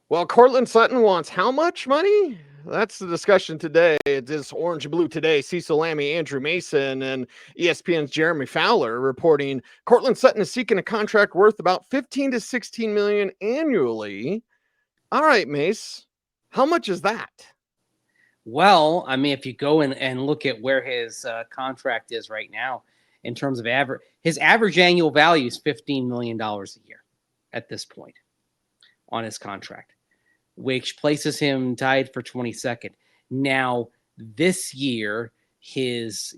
Well, Courtland Sutton wants how much money? That's the discussion today. It is Orange and Blue today. Cecil, Lammey, Andrew Mason, and ESPN's Jeremy Fowler reporting Courtland Sutton is seeking a contract worth about 15 to 16 million annually. All right, Mace, how much is that? Well, I mean, if you go and look at where his contract is right now, in terms of his average annual value is $15 million a year at this point on his contract, which places him tied for 22nd. Now, this year, he's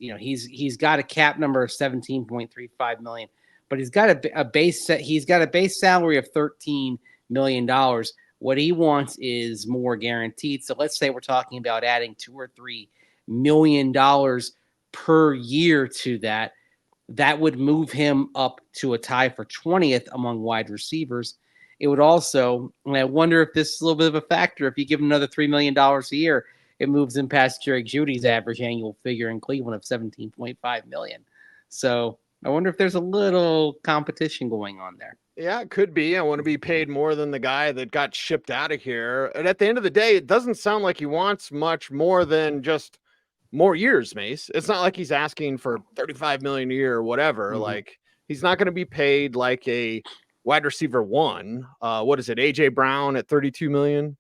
got a cap number of 17.35 million, but he's got a base salary of $13 million. What he wants is more guaranteed. So let's say we're talking about adding $2 or $3 million per year to that. That would move him up to a tie for 20th among wide receivers. It would also, and I wonder if this is a little bit of a factor, if you give him another $3 million a year, it moves him past Jerry Judy's average annual figure in Cleveland of $17.5 million. So I wonder if there's a little competition going on there. Yeah, it could be. I want to be paid more than the guy that got shipped out of here. And at the end of the day, it doesn't sound like he wants much more than just more years, Mace. It's not like he's asking for 35 million a year or whatever. Mm-hmm. Like, he's not going to be paid like a wide receiver one. What is it? AJ Brown at 32 million.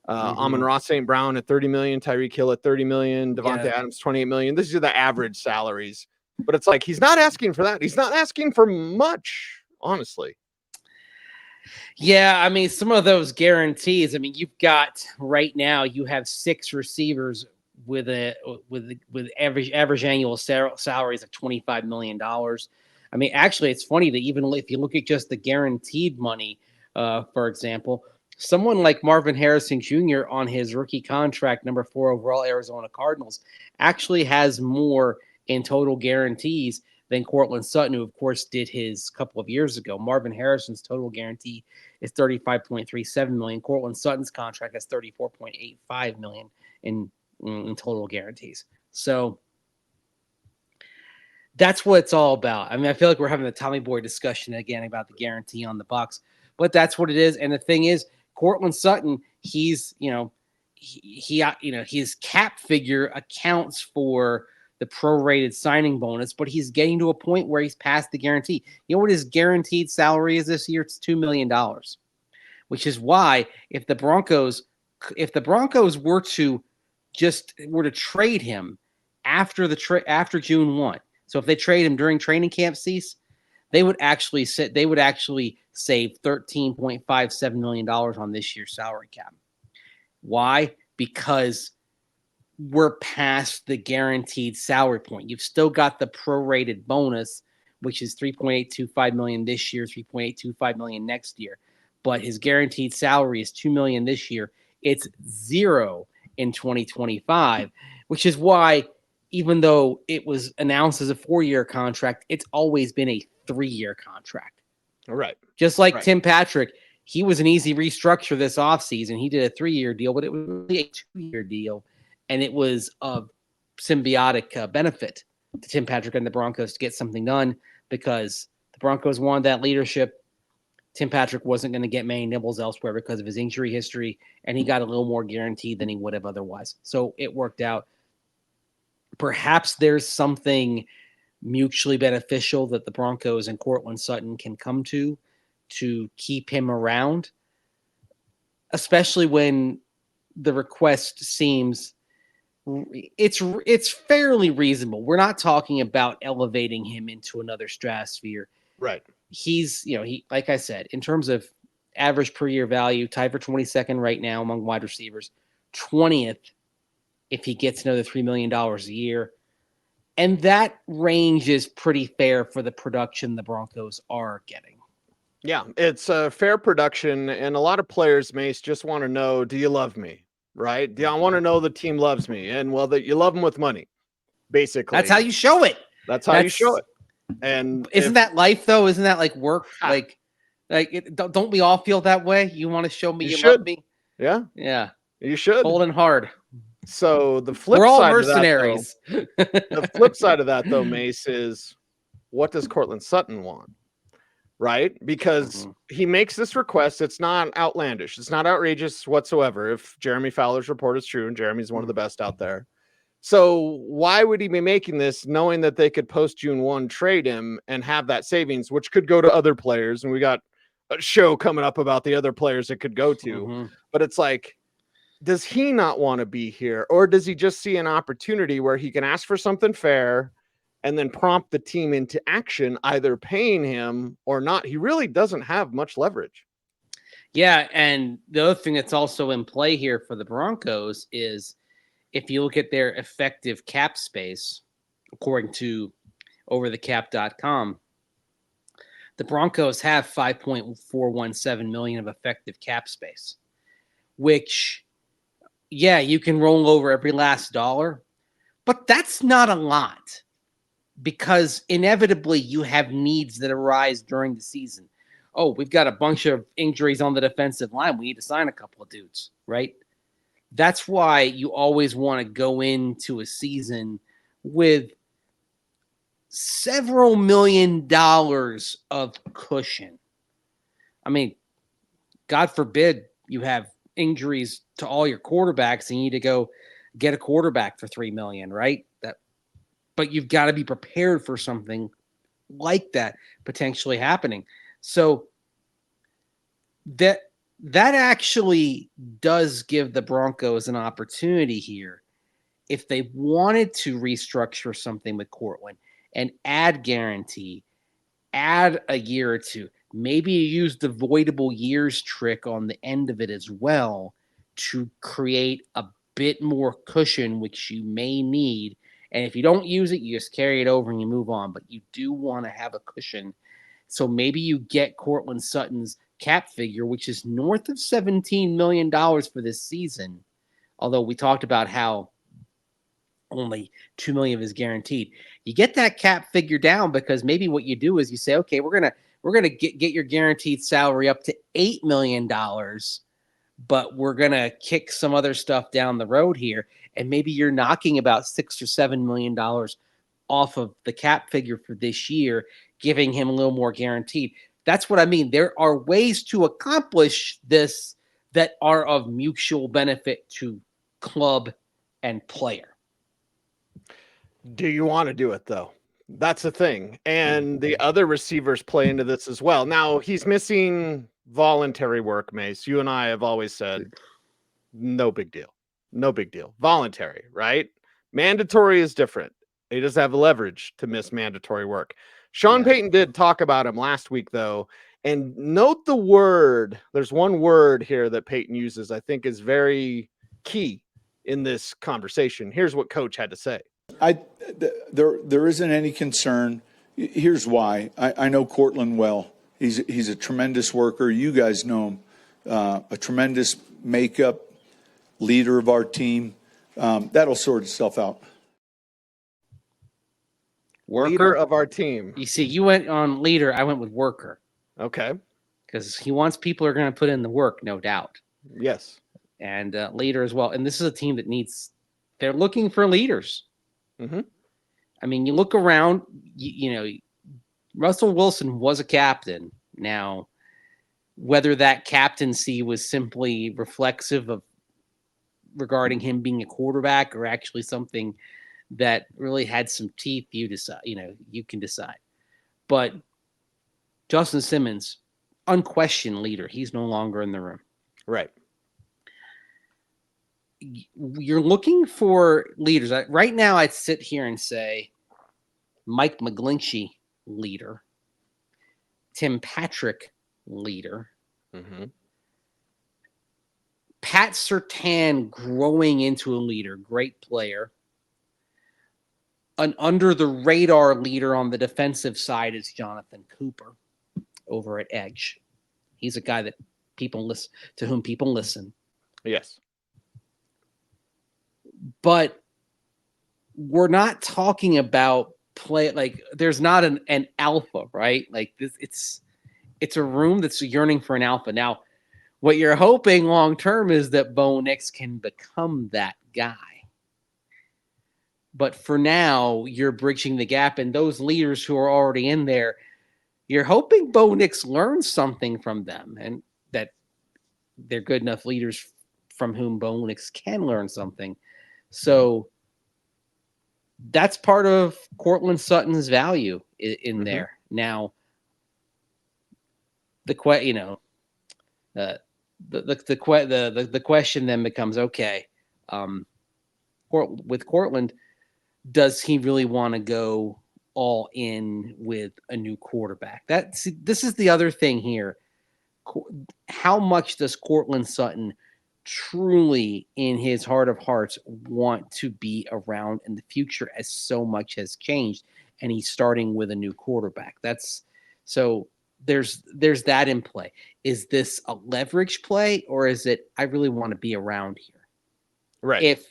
Amon-Ra St. Brown at 30 million, Tyreek Hill at 30 million, Devontae Adams 28 million. These are the average salaries. But it's like he's not asking for that. He's not asking for much, honestly. Yeah, I mean, some of those guarantees. I mean, you've got right now. You have 6 receivers with average annual salaries of $25 million. I mean, actually, it's funny that even if you look at just the guaranteed money, for example, someone like Marvin Harrison Jr. on his rookie contract, number 4 overall, Arizona Cardinals, actually has more in total guarantees than Courtland Sutton, who, of course, did his couple of years ago. Marvin Harrison's total guarantee is $35.37 million. Courtland Sutton's contract has $34.85 million in total guarantees. So that's what it's all about. I mean, I feel like we're having a Tommy Boy discussion again about the guarantee on the Bucs, but that's what it is. And the thing is, Courtland Sutton, his cap figure accounts for the prorated signing bonus, but he's getting to a point where he's past the guarantee. You know what his guaranteed salary is this year? It's $2 million, which is why if the Broncos were to trade him after June 1, so if they trade him during training camp cease, they would actually save $13.57 million on this year's salary cap. Why? Because we're past the guaranteed salary point. You've still got the prorated bonus, which is $3.825 million this year, $3.825 million next year. But his guaranteed salary is $2 million this year. It's $0 in 2025, which is why, even though it was announced as a 4-year contract, it's always been a 3-year contract. All right. Just like Tim Patrick, he was an easy restructure this offseason. He did a 3-year deal, but it was really a 2-year deal. And it was of symbiotic benefit to Tim Patrick and the Broncos to get something done because the Broncos wanted that leadership. Tim Patrick wasn't going to get many nibbles elsewhere because of his injury history, and he got a little more guaranteed than he would have otherwise. So it worked out. Perhaps there's something mutually beneficial that the Broncos and Courtland Sutton can come to keep him around, especially when the request seems it's fairly reasonable. We're not talking about elevating him into another stratosphere. Right. He's, like I said, in terms of average per year value, tied for 22nd right now among wide receivers, 20th if he gets another $3 million a year. And that range is pretty fair for the production the Broncos are getting. Yeah, it's a fair production, and a lot of players, Mace, just want to know, do you love me? Right? I want to know the team loves me, and well, that you love them with money, basically. That's how you show it. You show it. And isn't that life though? Isn't that like work? Don't we all feel that way? You want to show me you love me? Yeah, yeah, you should. Holding hard. So the flip We're all side mercenaries. Of that, though, the flip side of that, though, Mace, is what does Courtland Sutton want? right? Because he makes this request. It's not outlandish. It's not outrageous whatsoever. If Jeremy Fowler's report is true, and Jeremy's one of the best out there. So why would he be making this knowing that they could post June 1 trade him and have that savings, which could go to other players? And we got a show coming up about the other players it could go to. But it's like, does he not want to be here? Or does he just see an opportunity where he can ask for something fair and then prompt the team into action, either paying him or not? He really doesn't have much leverage. Yeah, and the other thing that's also in play here for the Broncos is if you look at their effective cap space, according to overthecap.com, the Broncos have $5.417 million of effective cap space, which, yeah, you can roll over every last dollar, but that's not a lot because inevitably you have needs that arise during the season. Oh, we've got a bunch of injuries on the defensive line. We need to sign a couple of dudes, right? That's why you always want to go into a season with several $1 million of cushion. I mean, God forbid you have injuries to all your quarterbacks and you need to go get a quarterback for $3 million, right? But you've got to be prepared for something like that potentially happening. So that actually does give the Broncos an opportunity here if they wanted to restructure something with Courtland and add guarantee, add a year or two. Maybe you use the voidable years trick on the end of it as well to create a bit more cushion, which you may need. And if you don't use it, you just carry it over and you move on. But you do want to have a cushion. So maybe you get Courtland Sutton's cap figure, which is north of $17 million for this season. Although we talked about how only $2 million is guaranteed. You get that cap figure down because maybe what you do is you say, okay, we're gonna get your guaranteed salary up to $8 million, but we're gonna kick some other stuff down the road here, and maybe you're knocking about $6 or $7 million off of the cap figure for this year, giving him a little more guaranteed. That's what I mean. There are ways to accomplish this that are of mutual benefit to club and player. Do you want to do it though? That's the thing. And the other receivers play into this as well. Now he's missing voluntary work, Mace. You and I have always said no big deal. No big deal. Voluntary, right? Mandatory is different. He doesn't have the leverage to miss mandatory work. Sean Payton did talk about him last week, though. And note the word. There's one word here that Payton uses I think is very key in this conversation. Here's what Coach had to say. There isn't any concern. Here's why. I know Courtland well. He's a tremendous worker. You guys know him. A tremendous makeup leader of our team. That'll sort itself out. Worker leader of our team. You see, you went on leader. I went with worker. Okay. Because he wants people who are going to put in the work, no doubt. Yes. And leader as well. And this is a team that they're looking for leaders. Mm-hmm. I mean, you look around, you know, Russell Wilson was a captain. Now, whether that captaincy was simply reflexive of regarding him being a quarterback or actually something that really had some teeth, you can decide. But Justin Simmons, unquestioned leader. He's no longer in the room. Right. You're looking for leaders. Right now, I'd sit here and say Mike McGlinchey, leader. Tim Patrick, leader. Mm-hmm. Pat Surtain growing into a leader, great player. An under-the-radar leader on the defensive side is Jonathan Cooper over at Edge. He's a guy that to whom people listen. Yes. But we're not talking about play, like there's not an alpha, right? Like this, it's a room that's yearning for an alpha. Now, what you're hoping long term is that Bo Nix can become that guy. But for now, you're bridging the gap, and those leaders who are already in there, You're hoping Bo Nix learns something from them, and that they're good enough leaders from whom Bo Nix can learn something. So that's part of Courtland Sutton's value in there. Now, the question then becomes, okay, with Courtland, does he really want to go all in with a new quarterback? This is the other thing here. How much does Courtland Sutton truly, in his heart of hearts, want to be around in the future, as so much has changed, and he's starting with a new quarterback? There's that in play. Is this a leverage play, or is it, I really want to be around here? Right.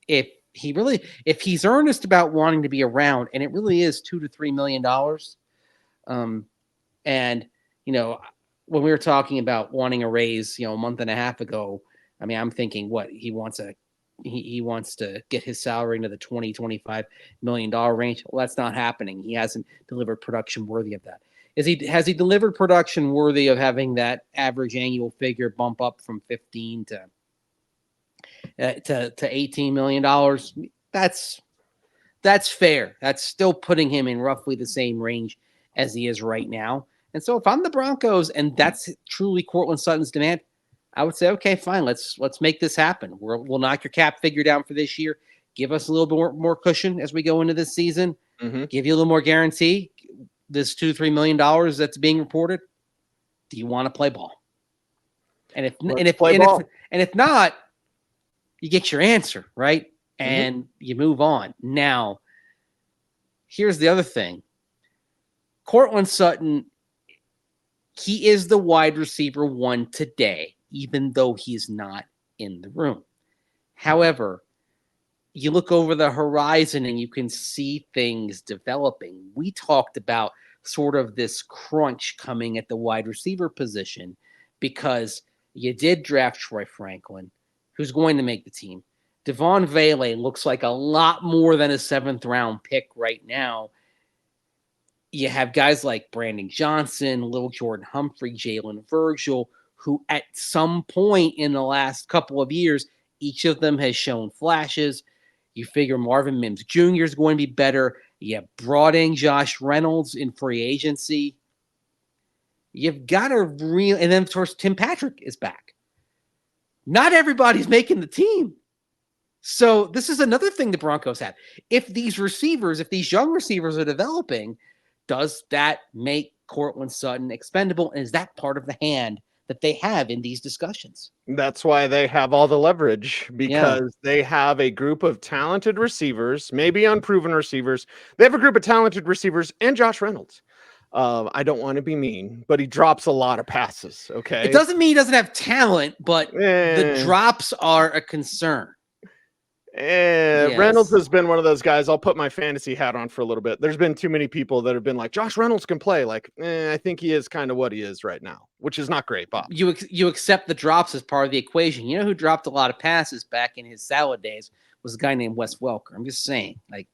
If he's earnest about wanting to be around, and it really is $2 to $3 million, and when we were talking about wanting a raise, a month and a half ago, I mean, I'm thinking, what he wants to get his salary into the $20-25 million range. Well, that's not happening. He hasn't delivered production worthy of that. Has he delivered production worthy of having that average annual figure bump up from 15 to $18 million? That's fair. That's still putting him in roughly the same range as he is right now. And so if I'm the Broncos and that's truly Courtland Sutton's demand, I would say, okay, fine, let's make this happen. We'll knock your cap figure down for this year. Give us a little bit more cushion as we go into this season. Give you a little more guarantee. This $2-3 million that's being reported. Do you want to play ball? And if not, you get your answer, right? And you move on. Now, here's the other thing. Courtland Sutton, he is the wide receiver 1 today, even though he's not in the room. However, you look over the horizon and you can see things developing. We talked about sort of this crunch coming at the wide receiver position because you did draft Troy Franklin, who's going to make the team. Devon Vele looks like a lot more than a 7th round pick right now. You have guys like Brandon Johnson, Little Jordan Humphrey, Jalen Virgil, who at some point in the last couple of years, each of them has shown flashes. You figure Marvin Mims Jr. is going to be better. You brought in Josh Reynolds in free agency. You've got a real, and then of course Tim Patrick is back. Not everybody's making the team. So this is another thing the Broncos have. If these young receivers are developing, does that make Courtland Sutton expendable? And is that part of the hand that they have in these discussions? That's why they have all the leverage, because they have a group of talented receivers, maybe unproven receivers. They have a group of talented receivers and Josh Reynolds. I don't want to be mean, but he drops a lot of passes. Okay. It doesn't mean he doesn't have talent, but the drops are a concern. Reynolds has been one of those guys. I'll put my fantasy hat on for a little bit. There's been too many people that have been like, Josh Reynolds can play. Like, I think he is kind of what he is right now, which is not great, Bob. You accept the drops as part of the equation. You know who dropped a lot of passes back in his salad days was a guy named Wes Welker. I'm just saying, like,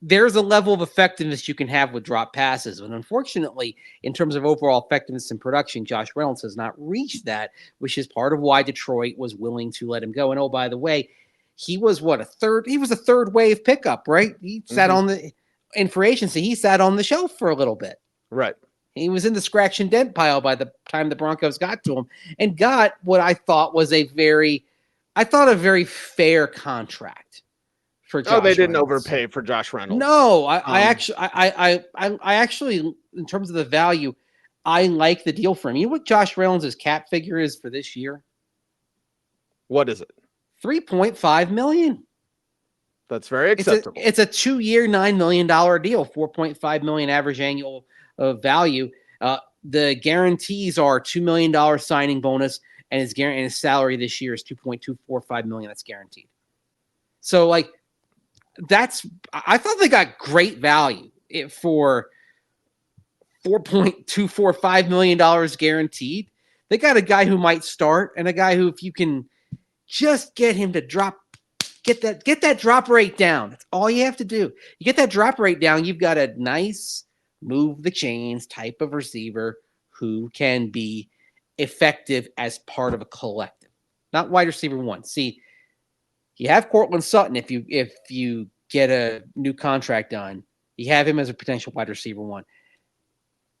there's a level of effectiveness you can have with drop passes. But unfortunately, in terms of overall effectiveness and production, Josh Reynolds has not reached that, which is part of why Detroit was willing to let him go. And oh, by the way, he was a third wave pickup, right? He sat in free agency. He sat on the shelf for a little bit. Right. He was in the scratch and dent pile by the time the Broncos got to him and got what I thought was a very fair contract for Josh they didn't Reynolds. overpay for Josh Reynolds. No, I actually, in terms of the value, I like the deal for him. You know what Josh Reynolds' cap figure is for this year? What is it? $3.5 million. That's very acceptable. It's a 2-year, $9 million deal, $4.5 million average annual value. The guarantees are $2 million signing bonus, and his salary this year is $2.245 million. That's guaranteed. So, like, I thought they got great value for $4.245 million guaranteed. They got a guy who might start and a guy who, if you can just get him to get that drop rate down. That's all you have to do. You get that drop rate down, you've got a nice move the chains type of receiver who can be effective as part of a collective, not wide receiver one. See, you have Courtland Sutton. If you get a new contract done, you have him as a potential wide receiver one.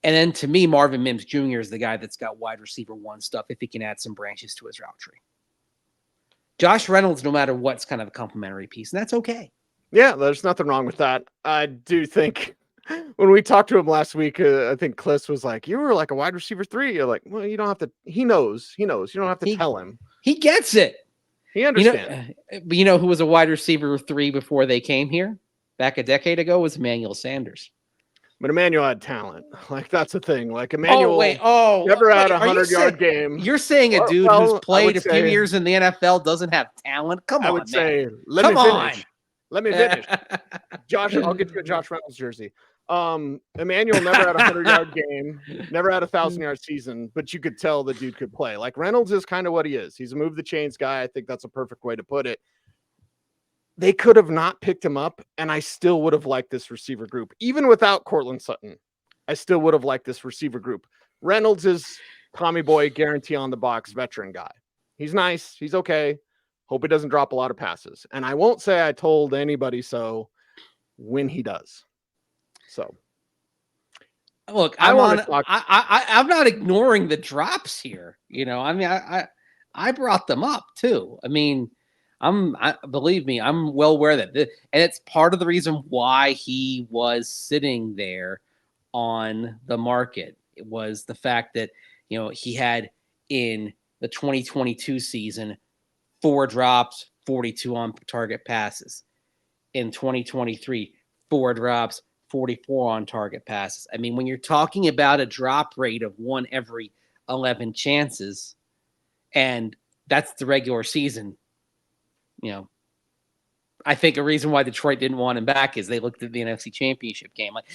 And then to me, Marvin Mims Jr. is the guy that's got wide receiver one stuff if he can add some branches to his route tree. Josh Reynolds, no matter what's kind of a complementary piece, and that's okay. Yeah, there's nothing wrong with that. I do think when we talked to him last week, I think Cliff was like, "You were like a wide receiver 3." You're like, "Well, you don't have to." He knows. You don't have to tell him. He gets it. He understands. You know who was a wide receiver 3 before they came here back a decade ago was Emmanuel Sanders. But Emmanuel had talent. Like, that's the thing. Like, Emmanuel never had a 100-yard game. You're saying a dude who's played a few years in the NFL doesn't have talent? Come on, I would say, let me finish. Josh, I'll get you a Josh Reynolds jersey. Emmanuel never had a 100-yard game, never had a 1,000-yard season, but you could tell the dude could play. Like, Reynolds is kind of what he is. He's a move the chains guy. I think that's a perfect way to put it. They could have not picked him up, and I still would have liked this receiver group. Even without Courtland Sutton, I still would have liked this receiver group. Reynolds is Tommy Boy, guarantee on the box veteran guy. He's nice. He's okay. Hope he doesn't drop a lot of passes. And I won't say I told anybody so when he does. So, look, I'm not ignoring the drops here. I mean, I brought them up too. I mean, believe me, I'm well aware that, and it's part of the reason why he was sitting there on the market. It was the fact that, he had in the 2022 season, 4 drops, 42 on target passes. In 2023, 4 drops, 44 on target passes. I mean, when you're talking about a drop rate of 1 every 11 chances, and that's the regular season, I think a reason why Detroit didn't want him back is they looked at the NFC Championship game. Like,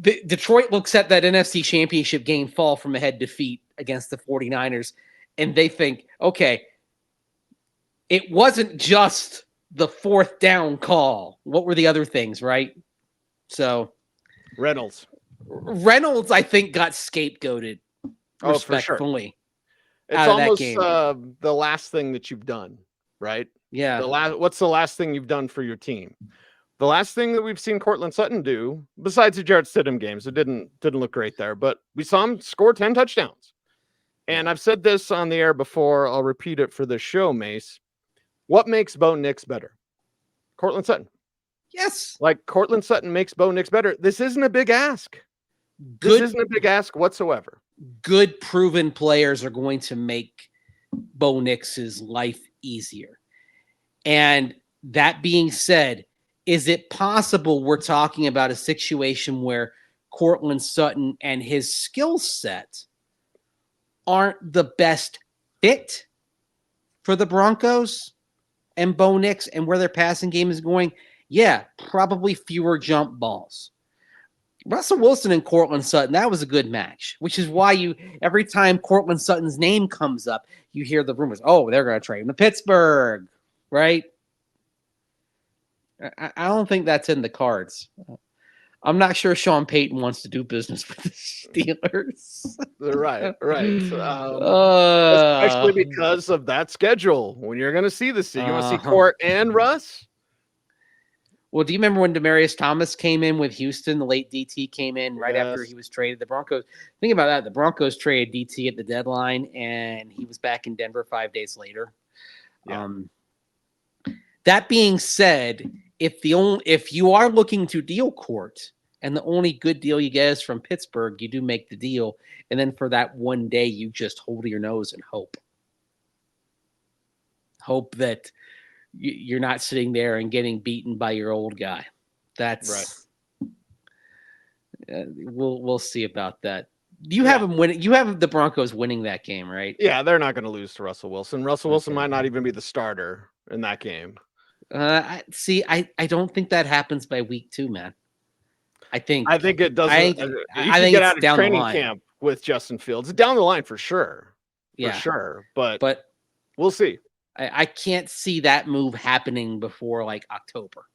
Detroit looks at that NFC Championship game fall from ahead defeat against the 49ers, and they think, okay, it wasn't just the 4th down call. What were the other things, right? So Reynolds, I think, got scapegoated respectfully. It's almost the last thing that you've done, right? Yeah. What's the last thing you've done for your team? The last thing that we've seen Courtland Sutton do, besides the Jarrett Stidham games, it didn't look great there, but we saw him score 10 touchdowns. And I've said this on the air before. I'll repeat it for the show, Mace. What makes Bo Nix better? Courtland Sutton. Yes. Like, Courtland Sutton makes Bo Nix better. This isn't a big ask. This isn't a big ask whatsoever. Good proven players are going to make Bo Nix's life easier. And that being said, is it possible we're talking about a situation where Courtland Sutton and his skill set aren't the best fit for the Broncos and Bo Nix and where their passing game is going? Yeah, probably fewer jump balls. Russell Wilson and Courtland Sutton, that was a good match, which is why every time Courtland Sutton's name comes up, you hear the rumors, oh, they're going to trade him to Pittsburgh, right? I don't think that's in the cards. I'm not sure Sean Payton wants to do business with the Steelers. Right. Especially because of that schedule. When you're going to see this, you want to see Court and Russ? Well, do you remember when Demaryius Thomas came in with Houston? The late DT came in right after he was traded. The Broncos, think about that. The Broncos traded DT at the deadline, and he was back in Denver 5 days later. Yeah. That being said, if you are looking to deal Court, and the only good deal you get is from Pittsburgh, you do make the deal, and then for that one day, you just hold your nose and hope that you're not sitting there and getting beaten by your old guy. That's right. We'll see about that. You have them winning. You have the Broncos winning that game, right? Yeah, they're not going to lose to Russell Wilson. Russell Wilson might not even be the starter in that game. I don't think that happens by week 2, man. I think it doesn't. I think get out of training camp with Justin Fields down the line for sure. For sure. But we'll see. I can't see that move happening before like October.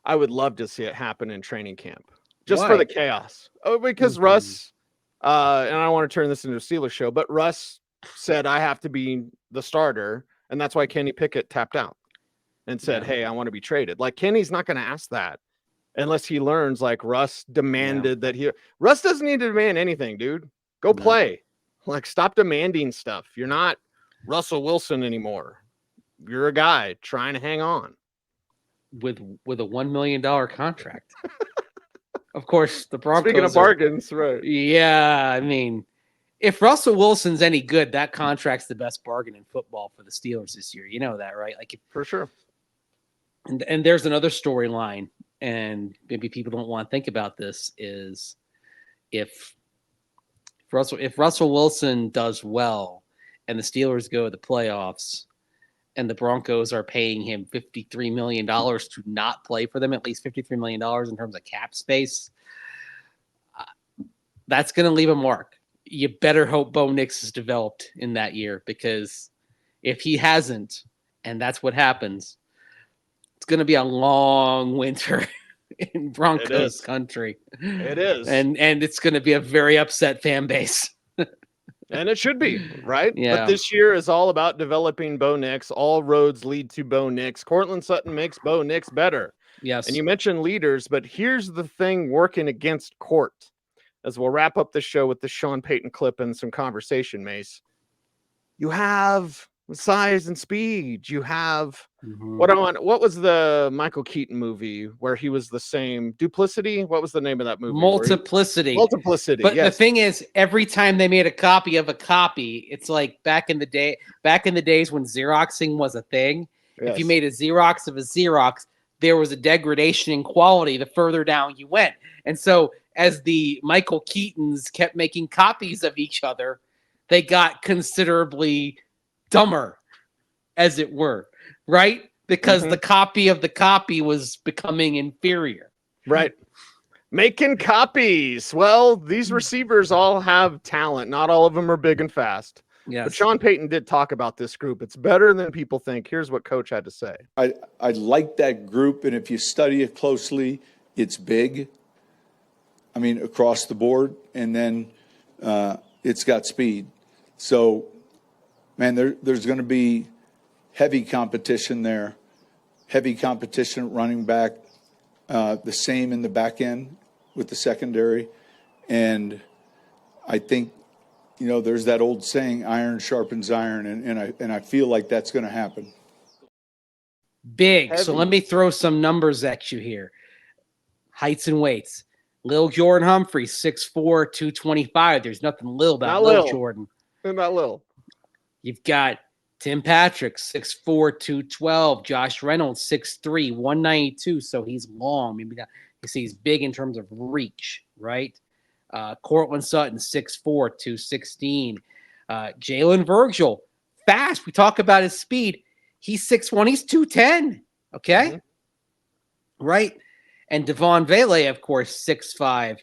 I would love to see it happen in training camp. just for the chaos. Oh, because Russ, and I don't want to turn this into a Steelers show, but Russ said I have to be the starter, and that's why Kenny Pickett tapped out and said, "Hey, I want to be traded." Like Kenny's not going to ask that unless he learns like Russ demanded that he. Russ doesn't need to demand anything, dude. Go play. Like stop demanding stuff. You're not Russell Wilson anymore. You're a guy trying to hang on with a $1 million contract. Of course, the Broncos. Speaking of bargains, right? Yeah, I mean, if Russell Wilson's any good, that contract's the best bargain in football for the Steelers this year. You know that, right? Like for sure. And there's another storyline, and maybe people don't want to think about this, is if Russell Wilson does well and the Steelers go to the playoffs and the Broncos are paying him $53 million to not play for them, at least $53 million in terms of cap space, that's going to leave a mark. You better hope Bo Nix is developed in that year, because if he hasn't, and that's what happens, it's going to be a long winter in Broncos country. It is. And it's going to be a very upset fan base. And it should be, right? Yeah. But this year is all about developing Bo Nix. All roads lead to Bo Nix. Courtland Sutton makes Bo Nix better. Yes. And you mentioned leaders, but here's the thing working against Court, as we'll wrap up the show with the Sean Payton clip and some conversation, Mace. You have size and speed. You have what was the Michael Keaton movie where he was the same? Duplicity? What was the name of that movie? Multiplicity. But the thing is, every time they made a copy of a copy, it's like back in the days when Xeroxing was a thing. Yes. If you made a Xerox of a Xerox, there was a degradation in quality the further down you went. And so as the Michael Keatons kept making copies of each other, they got considerably dumber, as it were, right? Because the copy of the copy was becoming inferior. Right. Making copies. Well, these receivers all have talent. Not all of them are big and fast. Yes. But Sean Payton did talk about this group. It's better than people think. Here's what Coach had to say. I like that group, and if you study it closely, it's big. I mean, across the board, and then it's got speed. So, man, there's going to be heavy competition there, heavy competition at running back, the same in the back end with the secondary. And I think, you know, there's that old saying, iron sharpens iron, and I feel like that's going to happen. Big. Heavy. So let me throw some numbers at you here. Heights and weights. Lil Jordan Humphrey, 6'4", 225. There's nothing little about Lil Jordan. Not little. You've got Tim Patrick, 6'4", 212. Josh Reynolds, 6'3", 192. So he's long. Maybe not. You see he's big in terms of reach, right? Courtland Sutton, 6'4", 216. Jalen Virgil, fast. We talk about his speed. He's 6'1", he's 210. Okay? Right? And Devon Vele, of course, 6'5",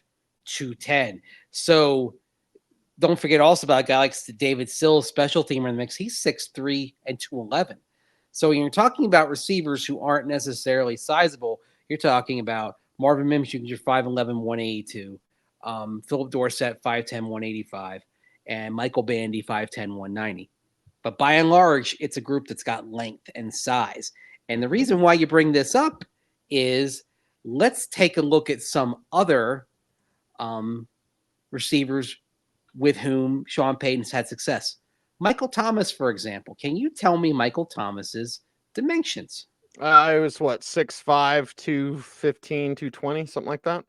210. So don't forget also about a guy like David Sills, special teamer in the mix. He's 6'3" and 211. So when you're talking about receivers who aren't necessarily sizable, you're talking about Marvin Mims, you're 5'11", 182. Philip Dorsett, 5'10", 185. And Michael Bandy, 5'10", 190. But by and large, it's a group that's got length and size. And the reason why you bring this up is let's take a look at some other receivers with whom Sean Payton's had success. Michael Thomas, for example. Can you tell me Michael Thomas's dimensions? It was what, 6'5", 215, 220, something like that?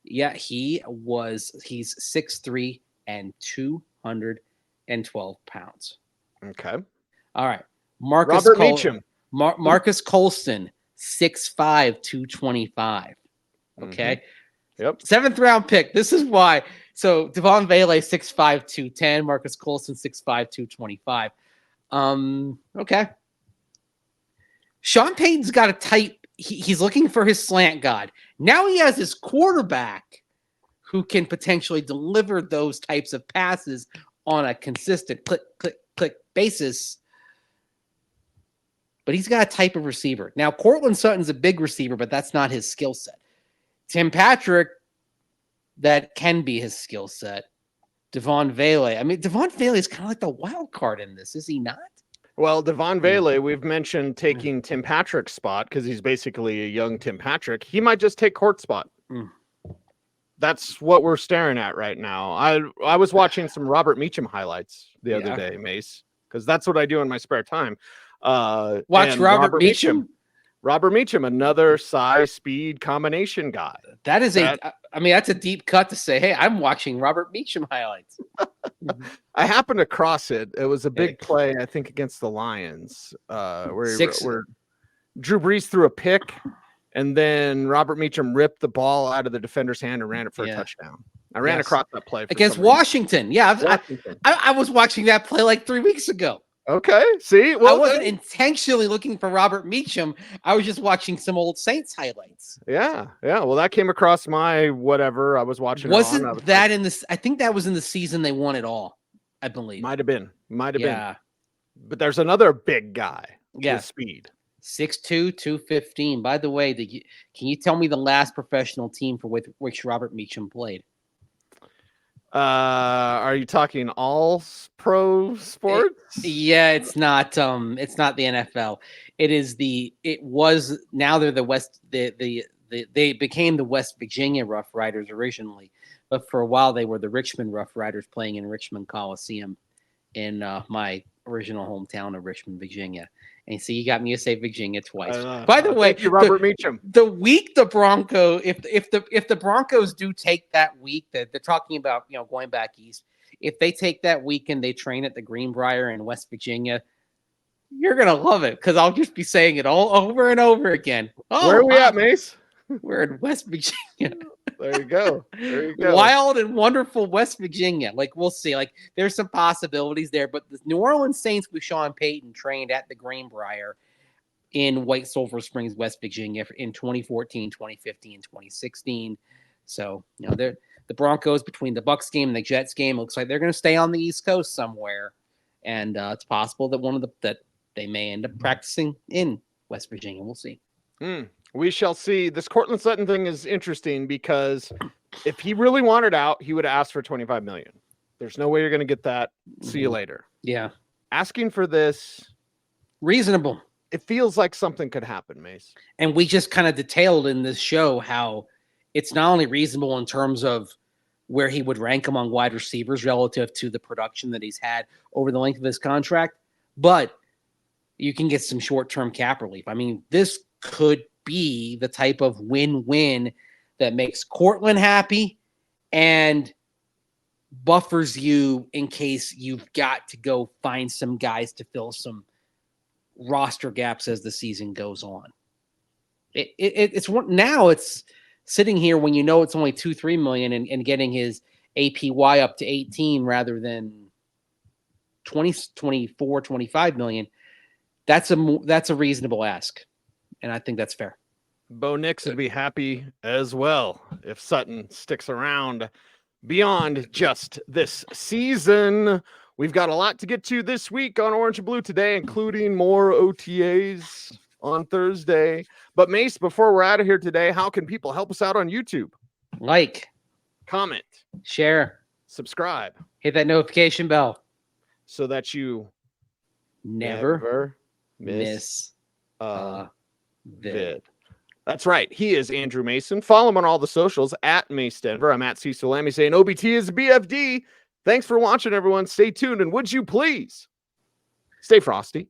Yeah, he's 6'3" and 212 pounds. Okay. All right. Robert Meacham. Marcus Colston, 6'5", 225. Okay. Yep. 7th round pick. This is why. So Devon Vele, 6'5", 210. Marcus Colston, 6'5", 225. Okay. Sean Payton's got a type. He's looking for his slant god. Now he has his quarterback who can potentially deliver those types of passes on a consistent click, click, click basis. But he's got a type of receiver. Now, Courtland Sutton's a big receiver, but that's not his skill set. Tim Patrick that can be his skill set. Devon Vele. I mean, Devon Vele is kind of like the wild card in this, is he not? Well, Devon Vele, we've mentioned taking Tim Patrick's spot because he's basically a young Tim Patrick. He might just take Court's spot. That's what we're staring at right now. I was watching some Robert Meacham highlights the other day, Mace, because that's what I do in my spare time. Watch Robert Meacham. Robert Meacham, another size speed combination guy. That's a deep cut to say, hey, I'm watching Robert Meacham highlights. I happened to cross it. It was a big play, I think, against the Lions, where Drew Brees threw a pick, and then Robert Meacham ripped the ball out of the defender's hand and ran it for a touchdown. I ran across that play against Washington. Yeah, I was watching that play like 3 weeks ago. Okay, see, well, I wasn't intentionally looking for Robert Meacham. I was just watching some old Saints highlights. Yeah. Well, that came across my whatever I was watching. Wasn't that in this? I think that was in the season they won it all. I believe might have been. But there's another big guy. With speed. 6'2", 215. By the way, can you tell me the last professional team for which Robert Meacham played? Are you talking all pro sports? It's not the NFL. Now they're the West. They became the West Virginia Rough Riders originally, but for a while they were the Richmond Rough Riders playing in Richmond Coliseum in my original hometown of Richmond, Virginia. And see, you got me to say Virginia twice. By the way, Robert Meacham. The week the Broncos, if the Broncos do take that week, that they're talking about, going back east, if they take that week and they train at the Greenbrier in West Virginia, you're gonna love it because I'll just be saying it all over and over again. Where are we at, Mace? We're in West Virginia. There you go. Wild and wonderful West Virginia. Like, we'll see. Like, there's some possibilities there. But the New Orleans Saints with Sean Payton trained at the Greenbrier in White Sulphur Springs, West Virginia in 2014, 2015, 2016. So, the Broncos, between the Bucs game and the Jets game, looks like they're going to stay on the East Coast somewhere. And it's possible that that they may end up practicing in West Virginia. We'll see. We shall see. This Courtland Sutton thing is interesting because if he really wanted out, he would have asked for $25 million. There's no way you're going to get that. See you later. Yeah. Asking for this. Reasonable. It feels like something could happen, Mace. And we just kind of detailed in this show how it's not only reasonable in terms of where he would rank among wide receivers relative to the production that he's had over the length of his contract, but you can get some short-term cap relief. I mean, this could be the type of win-win that makes Courtland happy and buffers you in case you've got to go find some guys to fill some roster gaps as the season goes on. It's sitting here when it's only 2-3 million and getting his APY up to 18 rather than 20, 24, 25 million. That's a reasonable ask. And I think that's fair. Bo Nix would be happy as well if Sutton sticks around beyond just this season. We've got a lot to get to this week on Orange and Blue today, including more OTAs on Thursday. But Mace, before we're out of here today, how can people help us out on YouTube? Like, comment, share, subscribe, hit that notification bell so that you never miss a vid. That's right. He is Andrew Mason. Follow him on all the socials at Mace Denver. I'm at Cecil Lammey saying OBT is a BFD. Thanks for watching, everyone. Stay tuned. And would you please stay frosty?